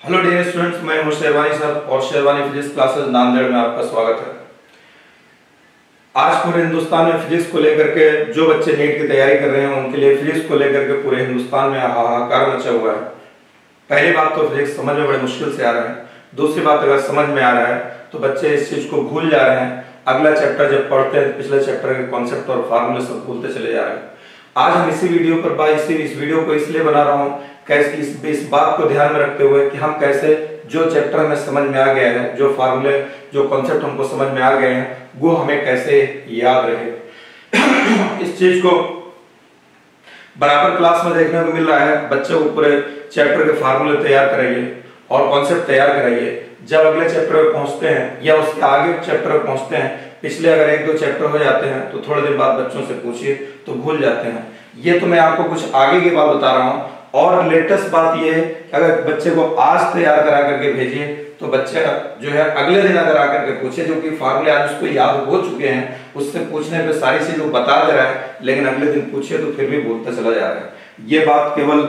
Hello dear students, मैं हूं sherwani sir और शेरवानी फिजिक्स क्लासेस नांदेड़ में आपका स्वागत है। आज पूरे हिंदुस्तान में फिजिक्स को लेकर के जो बच्चे नीट की तैयारी कर रहे हैं उनके लिए फिजिक्स को लेकर के पूरे हिंदुस्तान में हाहाकार मचा हुआ है। पहली बात तो फिजिक्स समझ में बड़े मुश्किल से आ रहा है। दूसरी बात, अगर समझ में आ रहा है तो बच्चे इस चीज को भूल जा रहे हैं। अगला चैप्टर जब पढ़ते हैं पिछले चैप्टर के कॉन्सेप्ट और फार्मूले सब भूलते चले जा रहे हैं। आज हम इसी वीडियो पर इस वीडियो को इसलिए बना रहा हूँ कैसे इस बात को ध्यान में रखते हुए कि हम कैसे जो चैप्टर हमें समझ में आ गया है, जो फार्मूले जो कॉन्सेप्ट हमको समझ में आ गए हैं, वो हमें कैसे याद रहे। इस चीज को बराबर क्लास में देखने को मिल रहा है। बच्चों को पूरे चैप्टर के फार्मूले तैयार कराइए और कॉन्सेप्ट तैयार कराइए। जब अगले चैप्टर में पहुंचते हैं या उसके आगे चैप्टर में पहुंचते हैं, पिछले अगर एक दो चैप्टर हो जाते हैं तो थोड़े दिन बाद बच्चों से पूछिए तो भूल जाते हैं। ये तो मैं आपको कुछ आगे की बात बता रहा हूँ। और लेटेस्ट बात ये है कि अगर बच्चे को आज तैयार करा करके भेजिए तो बच्चा जो है अगले दिन अगर आकर के पूछे, जो कि फार्मूले आज उसको याद हो चुके हैं, उससे पूछने पे सारी चीज वो बता दे रहा है, लेकिन अगले दिन पूछे तो फिर भी भूलता चला जा रहा है। ये बात केवल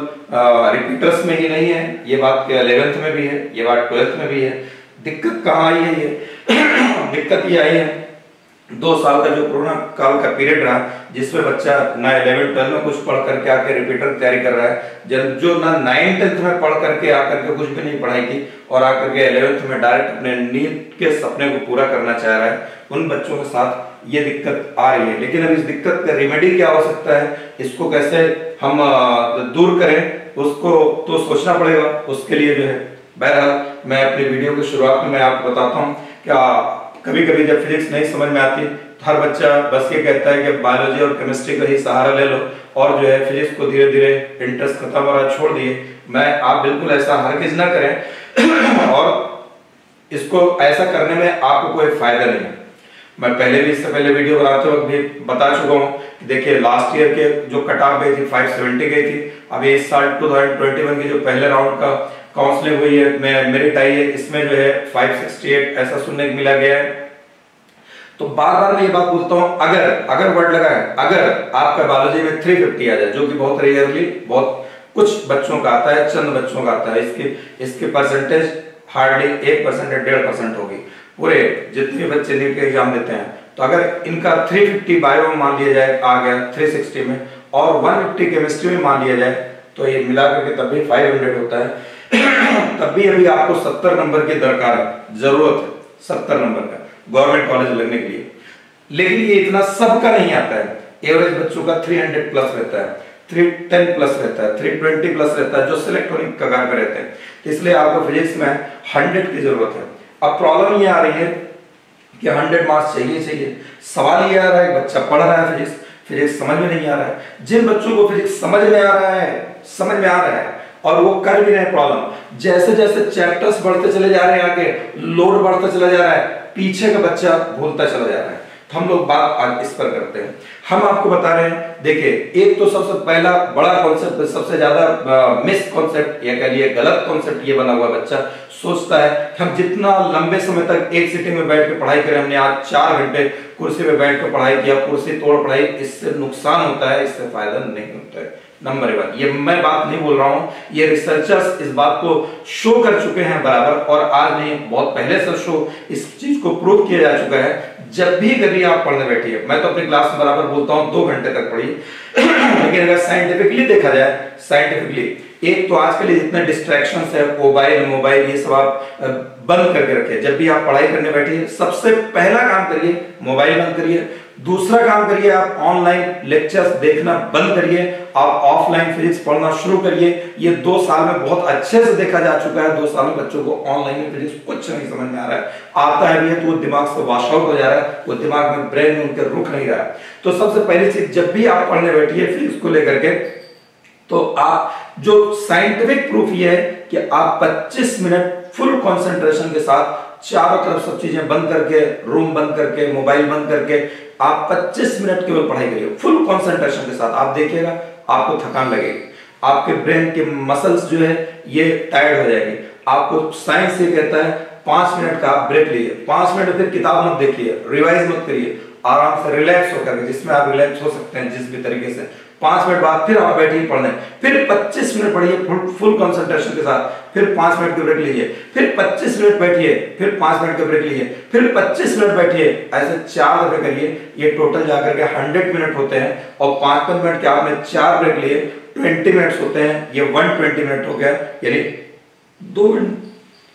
रिपीटर्स में ही नहीं है, ये बात के 11th में भी है, ये बात 12th में भी है। दिक्कत कहाँ आई है? ये दिक्कत ये आई है 2 साल का जो कोरोना काल का पीरियड रहा, जिसमें बच्चा ना 11th 12th में कुछ पढ़ करके आके रिपीटर की तैयारी कर रहा है, जो ना 9th 10th में पढ़ करके आकर के कुछ भी नहीं पढ़ाई की और आकर के 11th में डायरेक्ट अपने नीट के सपने को पूरा करना चाह रहा है, उन बच्चों के साथ ये दिक्कत आ रही है। लेकिन अब इस दिक्कत का रेमेडी क्या हो सकता है, इसको कैसे हम दूर करें, उसको तो सोचना पड़ेगा। उसके लिए जो है बहरहाल मैं अपनी वीडियो की शुरुआत में मैं आपको बताता हूँ क्या कभी कभी जब फिजिक्स नहीं समझ में आती तो हर बच्चा बस ये कहता है कि बायोलॉजी और केमिस्ट्री का ही सहारा ले लो और जो है फिजिक्स को धीरे धीरे इंटरेस्ट खत्म हो रहा छोड़ दिए। आप बिल्कुल ऐसा हरगिज ना करें और इसको ऐसा करने में आपको कोई फायदा नहीं है। मैं पहले भी इससे पहले वीडियो बनाते वक्त भी बता चुका हूँ कि देखिए लास्ट ईयर के जो कट ऑफ गई थी 570 गई थी। अभी इस साल 2021 की जो पहले राउंड का काउंसलिंग हुई है, मेरिट आई है, इसमें जो है 568 ऐसा सुनने को मिला गया है। तो बार बार मैं ये बात बोलता हूँ, अगर वर्ड लगा है, अगर आपका बायोलॉजी में 350 आ जाए, जो कि बहुत रेयरली बहुत कुछ बच्चों का आता है, चंद बच्चों का आता है, इसके परसेंटेज हार्डली 1% या 1.5% होगी पूरे जितने बच्चे नीट के एग्जाम देते हैं। तो अगर इनका 350 बायो में मान लिया जाए आ गया 360 में और 150 केमिस्ट्री में मान लिया जाए तो ये मिलाकर के तब भी 500 होता है। तब भी अभी आपको 70 नंबर की दरकार है, जरूरत है 70 नंबर का गवर्नमेंट कॉलेज लगने के लिए। लेकिन ये इतना सबका नहीं आता है। एवरेज बच्चों का 300 प्लस रहता है, 310 प्लस रहता है, 320 प्लस रहता है, जो सिलेक्ट होने के कगार पर रहते हैं। इसलिए आपको फिजिक्स में 100 की जरूरत है। अब प्रॉब्लम ये आ रही है कि 100 मार्क्स चाहिए। सवाल ये आ रहा है, बच्चा पढ़ रहा है फिजिक्स समझ में नहीं आ रहा है। जिन बच्चों को फिजिक्स समझ में आ रहा है और वो कर भी रहे हैं, प्रॉब्लम जैसे जैसे चैप्टर्स बढ़ते चले जा रहे हैं, आगे लोड बढ़ता चला जा रहा है, पीछे का बच्चा भूलता चला जा रहा है। तो हम लोग बात आज इस पर करते हैं। हम आपको बता रहे हैं, देखिए एक तो सबसे पहला बड़ा कॉन्सेप्ट, सबसे ज्यादा मिस कॉन्सेप्ट या कह लिए गलत कॉन्सेप्ट ये बना हुआ बच्चा सोचता है कि हम जितना लंबे समय तक एक सीटिंग में बैठ के पढ़ाई करें, हमने आज 4 घंटे कुर्सी में बैठ कर पढ़ाई किया, कुर्सी तोड़ पढ़ाई, इससे नुकसान होता है, इससे फायदा नहीं होता है। नंबर 1, ये मैं बात नहीं बोल रहा हूं, ये रिसर्चर्स इस बात को शो कर चुके हैं बराबर, और आज नहीं बहुत पहले से शो इस चीज को प्रूव किया जा चुका है। जब भी कभी आप पढ़ने बैठिए, मैं तो अपनी क्लास में बराबर बोलता हूं 2 घंटे तक पढ़िए, लेकिन अगर साइंटिफिकली देखा जाए, साइंटिफिकली एक तो आजकल जितने डिस्ट्रैक्शंस है, मोबाइल ये सब आप बंद करके रखिए। जब भी आप पढ़ाई करने बैठिए सबसे पहला काम करिए मोबाइल बंद करिए। दूसरा काम करिए आप ऑनलाइन लेक्चर्स देखना बंद करिए, आप ऑफलाइन फिजिक्स पढ़ना शुरू करिए। ये 2 साल में बहुत अच्छे से देखा जा चुका है। 2 साल में बच्चों को ऑनलाइन में फिजिक्स कुछ नहीं समझ में आ रहा है, आता है भी है तो वो दिमाग से वॉश आउट हो जा रहा है, वो दिमाग में ब्रेन में उनके रुक नहीं रहा है। तो सबसे पहली चीज, जब भी आप पढ़ने बैठिए फिजिक्स को लेकर के, तो आप जो साइंटिफिक प्रूफ ये है कि आप 25 मिनट फुल कंसंट्रेशन के साथ चारों तरफ सब चीजें बंद करके, रूम बंद करके, मोबाइल बंद करके आप 25 मिनट केवल पढ़ाई करिए फुल कंसंट्रेशन के साथ। आप देखिएगा आपको थकान लगेगी, आपके ब्रेन के मसल्स जो है ये टायर्ड हो जाएगी। आपको साइंस ये कहता है 5 मिनट का आप ब्रेक लीजिए, 5 मिनट फिर किताब मत देखिए, रिवाइज मत करिए, आराम से रिलैक्स होकर, जिसमें आप रिलैक्स हो सकते हैं जिस भी तरीके से 5 मिनट बाद फिर आप बैठिए पढ़ने, फिर 25 मिनट पढ़िए फुल कंसंट्रेशन के साथ, फिर 5 मिनट की ब्रेक लीजिए, फिर 25 मिनट बैठिए, फिर 5 मिनट की ब्रेक लीजिए, फिर 25 मिनट बैठिए। ऐसे 4 दफे करिए। ये टोटल जाकर के 100 मिनट होते हैं और 5-5 मिनट के आपने 4 ब्रेक लिए, 20 मिनट्स होते हैं। ये 120 मिनट हो गया, यानी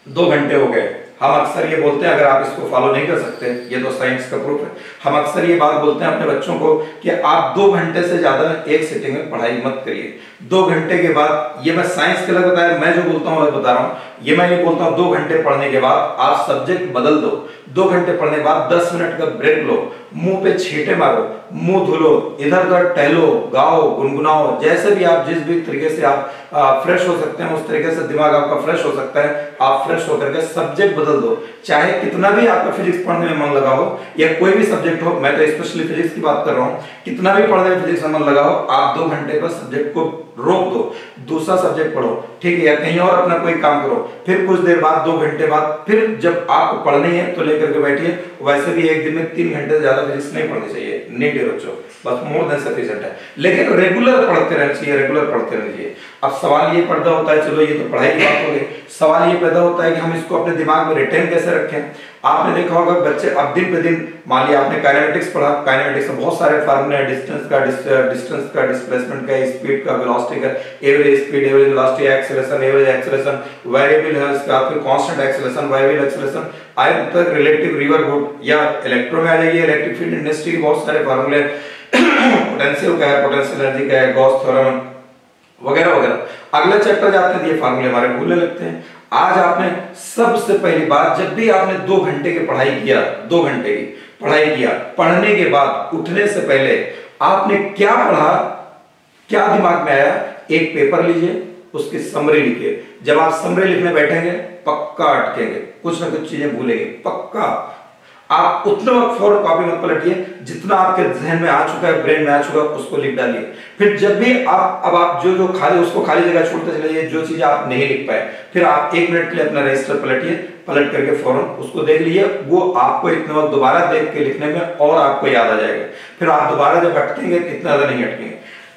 2 घंटे हो गए। हम अक्सर ये बोलते हैं, अगर आप इसको फॉलो नहीं कर सकते, ये तो साइंस का प्रूफ है, हम अक्सर ये बात बोलते हैं अपने बच्चों को कि आप 2 घंटे से ज्यादा एक सिटिंग में पढ़ाई मत करिए। 2 घंटे के बाद, ये मैं साइंस के लिए बताया, मैं जो बोलता हूँ बता रहा हूँ, ये मैं ये बोलता हूँ 2 घंटे पढ़ने के बाद आप सब्जेक्ट बदल दो। 2 घंटे पढ़ने के बाद 10 मिनट का ब्रेक लो, मुंह पे छींटे मारो, मुंह धुलो, इधर उधर टहलो, गाओ, गुनगुनाओ, जैसे भी आप जिस भी तरीके से आप फ्रेश हो सकते हैं उस तरीके से दिमाग आपका फ्रेश हो सकता है। आप फ्रेश होकर के सब्जेक्ट बदल दो, चाहे कितना भी आपका फिजिक्स पढ़ने में मन लगा हो या कोई भी सब्जेक्ट हो, मैं तो स्पेशली फिजिक्स की बात कर रहा हूँ, कितना भी पढ़ने में फिजिक्स में मन लगा हो, आप 2 घंटे पर सब्जेक्ट को रोक दो, दूसरा सब्जेक्ट पढ़ो, ठीक है, या कहीं और अपना कोई काम करो। फिर कुछ देर बाद 2 घंटे बाद फिर जब आपको पढ़नी है तो लेकर के बैठिए। वैसे भी एक दिन में 3 घंटे से ज्यादा फिजिक्स नहीं पढ़नी चाहिए, नीड है बच्चों, बस मोर देन सफिशिएंट है। लेकिन रेगुलर पढ़ते रहना चाहिए, रेगुलर पढ़ते रहना चाहिए। अब सवाल ये पैदा होता है, चलो ये तो पढ़ाई की बात हो गई, सवाल ये पैदा होता है कि हम इसको अपने दिमाग में रिटेन कैसे रखें। आपने देखा होगा बच्चे अब दिन पे दिन, मान लिया आपने काइनेमेटिक्स पढ़ा, काइनेमेटिक्स में बहुत सारे फार्मूले हैं, डिस्टेंस का, डिस्प्लेसमेंट का, स्पीड का, वेलोसिटी का, average speed, average velocity, acceleration, average acceleration, variable है उसका, फिर कांस्टेंट एक्सेलरेशन, वेरिएबल एक्सेलरेशन, आए तक रिलेटिव रिवर गुड या इलेक्ट्रो में आ जाइए, इलेक्ट्रिक फील्ड इंडस्ट्री के बहुत सारे फार्मूले, पोटेंशियल का है, पोटेंशियल एनर्जी का है, गॉस थ्योरम वगैरह वगैरह। अगला चैप्टर जाते हैं, ये फार्मूले हमारे भूलने लगते हैं। आज आपने सबसे पहली बात, जब भी आपने 2 घंटे की पढ़ाई किया, 2 घंटे की पढ़ाई किया, पढ़ने के बाद उठने से पहले आपने क्या पढ़ा, क्या दिमाग में आया, एक पेपर लीजिए, उसकी समरी लिखिए। जब आप समरी लिखने बैठेंगे पक्का अटकेंगे, कुछ ना कुछ चीजें भूलेंगे पक्का। आप उतना वक्त फौरन कॉपी मत पलटिए, जितना आपके जहन में आ चुका है, ब्रेन में आ चुका है, उसको लिख डालिए। फिर जब भी आप जो खाली, उसको खाली जगह छोड़ते चले जाइए, जो चीजें आप नहीं लिख पाए, फिर आप 1 मिनट के लिए अपना रजिस्टर पलटिए, पलट करके फौरन उसको देख लीजिए। वो आपको इतना वक्त दोबारा देख के लिखने में और आपको याद आ जाएगा। फिर आप दोबारा जब अटकेंगे इतना ज्यादा नहीं अटकेंगे।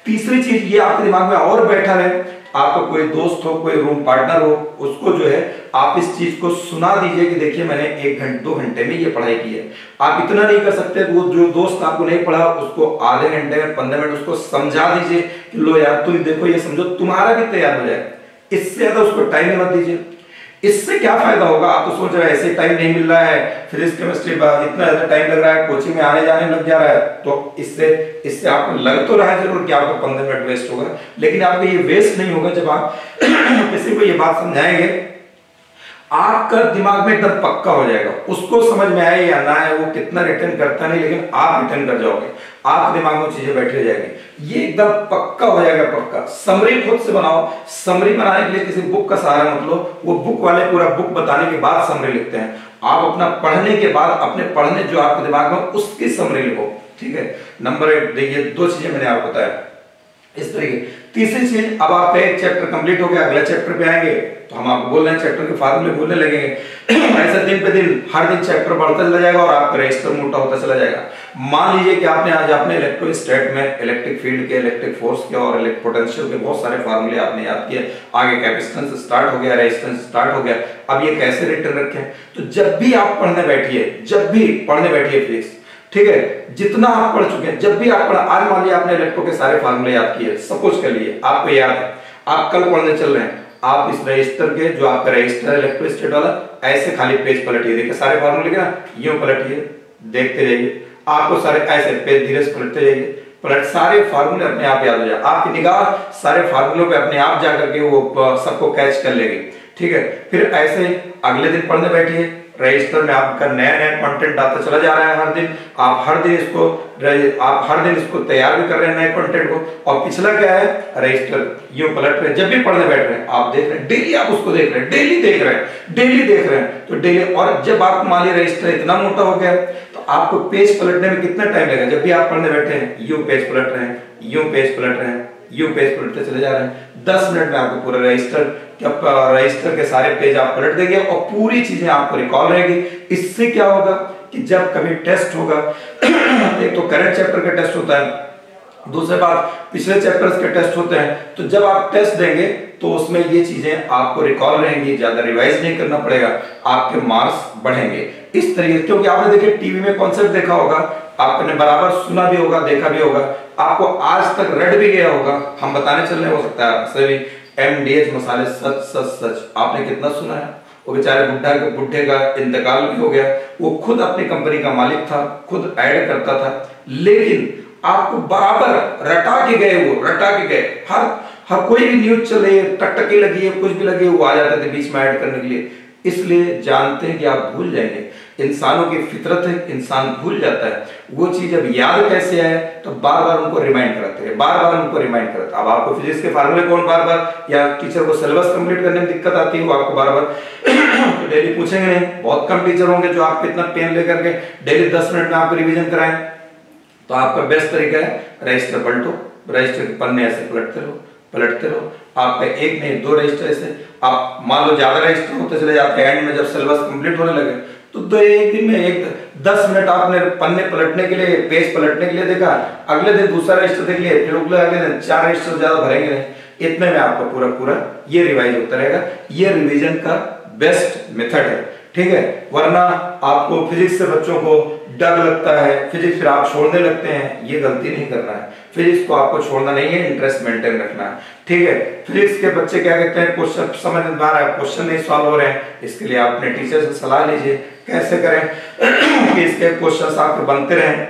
तीसरी चीज ये आपके दिमाग में और बैठा रहे, आपका कोई दोस्त हो, कोई रूम पार्टनर हो, उसको जो है आप इस चीज को सुना दीजिए कि देखिए मैंने 2 घंटे में ये पढ़ाई की है। आप इतना नहीं कर सकते, वो जो दोस्त आपको नहीं पढ़ा उसको आधे घंटे में 15 मिनट उसको समझा दीजिए कि लो यार तुम देखो ये समझो, तुम्हारा भी तैयार हो जाए। इससे ज्यादा उसको टाइम मत दीजिए। इससे क्या फायदा होगा, आप तो सोच रहे हैं ऐसे टाइम नहीं मिल रहा है, फिजिक्स केमिस्ट्री इतना ज्यादा टाइम लग रहा है, कोचिंग में आने जाने लग जा रहा है, तो इससे आपको लग तो रहा है जरूर कि आपको 15 मिनट वेस्ट होगा, लेकिन आपको ये वेस्ट नहीं होगा जब आप किसी को ये बात समझाएंगे, आपका दिमाग में एकदम पक्का हो जाएगा। उसको समझ में आए या ना आए, वो कितना रिटर्न करता नहीं, लेकिन आप रिटर्न कर जाओगे, आपके दिमाग में चीजें बैठी जाएगी, ये एकदम पक्का हो जाएगा। पक्का समरी खुद से बनाओ। समरी बनाने के लिए किसी बुक का सहारा मत लो, वो बुक वाले पूरा बुक बताने के बाद समरी लिखते हैं। आप अपना पढ़ने के बाद अपने पढ़ने जो आपके दिमाग में उसकी समरी लिखो, ठीक है। नंबर 1 देखिए, 2 चीजें मैंने आपको बताया इस तरीके। तीसरी चीज, अब आपका एक चैप्टर कंप्लीट हो गया, अगला चैप्टर पे आएंगे तो हम आपको बोल रहे हैं चैप्टर के फार्मूले बोलने लगेंगे। ऐसा दिन पे दिन हर दिन चैप्टर बढ़ता चला जाएगा और आपका रजिस्टर मोटा होता चला जाएगा। मान लीजिए कि आपने आज अपने इलेक्ट्रोस्टैट में इलेक्ट्रिक फील्ड के, इलेक्ट्रिक फोर्स के और इलेक्ट्रिक पोटेंशियल के बहुत सारे फार्मूले आपने याद किए, आगे कैपेसिटेंस स्टार्ट हो गया, रेजिस्टेंस स्टार्ट हो गया। अब ये कैसे रिटर्न रखें, तो जब भी आप पढ़ने बैठिए फिजिक्स, ठीक है, जितना आप पढ़ चुके हैं, जब भी आप पढ़ा, आज मान लिया आपने इलेक्ट्रो के सारे फार्मूले याद किए, सपोज कर लिए आपको याद है, आप कल पढ़ने चल रहे हैं, आप इस रजिस्टर के जो आपका रजिस्टर है इलेक्ट्रोस्टैट वाला, ऐसे खाली पेज पलटिए, देखिए सारे फार्मूले लिखे ना, यूं पलटिए, देखते जाइए, आपको सारे ऐसे पेज धीरे से पलटते जाइए, सारे फार्मूले अपने आप याद हो जाए, आपकी निगाह सारे फार्मूलों पे अपने आप जाकर के वो सबको कैच कर लेगी, ठीक है। फिर ऐसे अगले दिन पढ़ने बैठिए, रजिस्टर में आपका नया नया कंटेंट आता चला जा रहा है हर दिन, आप हर दिन इसको तैयार भी कर रहे हैं नए कंटेंट को, और पिछला क्या है, रजिस्टर यूं पलट रहे हैं। जब भी पढ़ने बैठ रहे हैं आप देख रहे हैं, डेली आप उसको देख रहे हैं, डेली देख रहे हैं, तो डेली। और जब आप मान लिया रजिस्टर इतना मोटा हो गया तो आपको पेज पलटने में कितना टाइम लगेगा, जब भी आप पढ़ने बैठे हैं यूं पेज पलट रहे हैं, यूं पेज पलट रहे हैं, यूं पेज पलटते चले जा रहे हैं, 10 मिनट में आपको पूरा रजिस्टर के सारे पेज आप पलट देंगे और पूरी चीजें आपको रिकॉल रहेगी। इससे क्या होगा कि जब कभी टेस्ट होगा, एक तो करंट चैप्टर का टेस्ट होता है, दूसरी बात, पिछले चैप्टर्स के टेस्ट होते हैं, तो जब आप टेस्ट देंगे तो उसमें ये चीजें आपको रिकॉल रहेंगी, ज्यादा रिवाइज नहीं करना पड़ेगा, आपके मार्क्स बढ़ेंगे इस तरीके। क्योंकि आपने देखिए टीवी में कॉन्सेप्ट देखा होगा, आपने बराबर सुना भी होगा, देखा भी होगा, आपको आज तक रट भी गया होगा। हम बताने चल रहे हो सकता है आपसे भी, MDH मसाले सच सच सच, आपने कितना सुना है। वो बेचारे बुढ़े का इंतकाल भी हो गया, वो खुद अपनी कंपनी का मालिक था, खुद ऐड करता था, लेकिन आपको बराबर रटा के गए, वो रटा के गए। हर कोई भी न्यूज चल रही है, टकटकी लगी है, कुछ भी लगी है, वो आ जाते थे बीच में ऐड करने के लिए। इसलिए जानते हैं कि आप भूल जाएंगे, इंसानों की फितरत है, इंसान भूल जाता है। वो चीज अब याद कैसे आए, तो बार बार उनको रिमाइंड कराते हैं, बार बार उनको रिमाइंड कराते हैं। अब आपको फिजिक्स के फार्मूले कौन बार बार, या टीचर को सिलेबस कंप्लीट करने में दिक्कत आती है, वो आपको बार बार तो डेली पूछेंगे नहीं। बहुत कम टीचर होंगे जो आपको इतना पेन लेकर के डेली 10 मिनट में आपको रिविजन कराएं। तो आपका बेस्ट तरीका है, रजिस्टर पलटो, रजिस्टर के पन्ने ऐसे पलटते रहो। आपका एक नहीं 2 रजिस्टर ऐसे, आप मान लो ज्यादा रजिस्टर होते चले जाते हैं, एंड में जब सिलेबस कंप्लीट होने लगे तो एक दिन में 10 मिनट आपने पन्ने पलटने के लिए, पेज पलटने के लिए देखा, अगले दिन दूसरा रजिस्टर देख लिया, फिर अगले दिन 4 रजिस्टर ज्यादा भरेंगे नहीं। इतने में आपका पूरा ये रिवाइज होता रहेगा। ये रिवीजन का बेस्ट मेथड है, ठीक है। वरना आपको फिजिक्स से बच्चों को डर लगता है, फिजिक्स फिर आप छोड़ने लगते हैं, ये गलती नहीं करना है। फिजिक्स को आपको छोड़ना नहीं है, इंटरेस्ट मेंटेन रखना है, ठीक है। फिजिक्स के बच्चे क्या कहते हैं, क्वेश्चन समझ में आ रहा है, क्वेश्चन नहीं सॉल्व हो रहे हैं, इसके लिए आप अपने टीचर से सलाह लीजिए कैसे करें कि इसके क्वेश्चन आपके बनते रहें।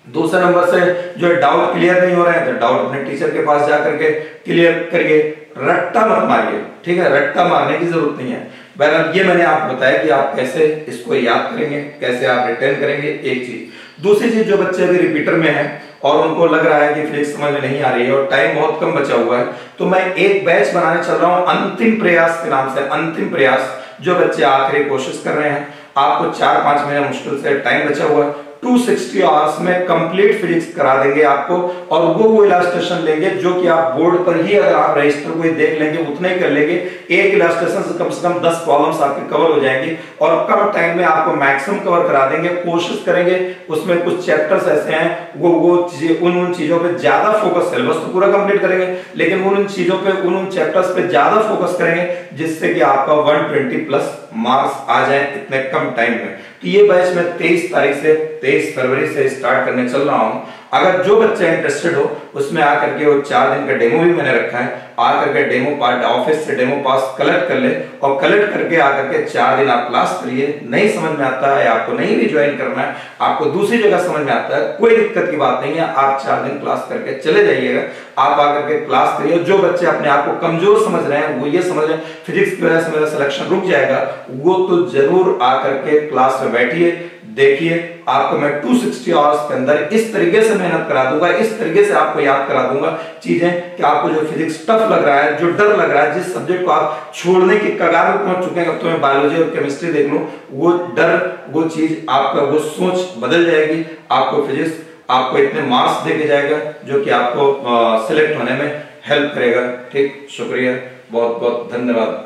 दूसरे नंबर से जो डाउट क्लियर नहीं हो रहे हैं, तो डाउट अपने टीचर के पास जाकर के क्लियर करिए, रट्टा मत मारिए, ठीक है। रट्टा मारने की जरूरत नहीं है। बहरहाल ये मैंने आपको बताया कि आप कैसे इसको याद करेंगे, कैसे आप रिटेन करेंगे, एक चीज। दूसरी चीज, जो बच्चे अभी रिपीटर में हैं और उनको लग रहा है कि फिजिक्स समझ में नहीं आ रही है और टाइम बहुत कम बचा हुआ है, तो मैं एक बैच बनाने चल रहा हूं अंतिम प्रयास के नाम से। अंतिम प्रयास, जो बच्चे आखिरी कोशिश कर रहे हैं, आपको 4-5 महीने मुश्किल से टाइम बचा हुआ है, 260 आवर्स में कंप्लीट फिजिक्स करा देंगे आपको। और वो इलास्ट्रेशन लेंगे जो कि आप बोर्ड पर ही, अगर आप रजिस्टर को ही देख लेंगे उतने ही कर लेंगे, एक इलास्ट्रेशन से कम 10 प्रॉब्लम्स आपके कवर हो जाएंगी और कम टाइम में आपको मैक्सिमम कवर करा देंगे। कोशिश करेंगे, उसमें कुछ चैप्टर्स ऐसे हैं वो चीजें, उन चीजों पे ज्यादा फोकस, सिलेबस तो पूरा कंप्लीट करेंगे, लेकिन उन चीजों पे, उन चैप्टर्स पे ज्यादा फोकस करेंगे जिससे कि आपका 120 प्लस मार्क्स आ जाए इतने कम टाइम में। तो ये बैच मैं 23 फरवरी से स्टार्ट करने चल रहा हूं। अगर जो बच्चा इंटरेस्टेड हो उसमें आकर के, वो 4 दिन का डेमो भी मैंने रखा है, आकर के डेमो पार्ट ऑफिस से डेमो पास कलेक्ट कर ले और कलेक्ट करके आकर के 4 दिन आप क्लास करिए। नहीं समझ में आता है, आपको नहीं भी ज्वाइन करना है, आपको दूसरी जगह समझ में आता है, कोई दिक्कत की बात नहीं है, आप 4 दिन क्लास करके चले जाइएगा। आप आकर के क्लास करिए। जो बच्चे अपने आप को कमजोर समझ रहे हैं, वो ये समझ रहे हैं फिजिक्स की वजह से मेरा सिलेक्शन रुक जाएगा, वो तो जरूर आकर के क्लास में बैठिए, देखिए। आपको मैं 260 आवर्स के अंदर इस तरीके से मेहनत करा दूंगा, इस तरीके से आपको याद करा दूंगा चीजें कि आपको जो फिजिक्स टफ लग रहा है, जो डर लग रहा है, जिस सब्जेक्ट को आप छोड़ने की कगार पर पहुंच चुके हैं, अब तो मैं बायोलॉजी और केमिस्ट्री देख लूं, वो डर, वो चीज, आपका वो सोच बदल जाएगी। आपको फिजिक्स आपको इतने मार्क्स देके जाएगा जो कि आपको सिलेक्ट होने में हेल्प करेगा। ठीक, शुक्रिया, बहुत बहुत धन्यवाद।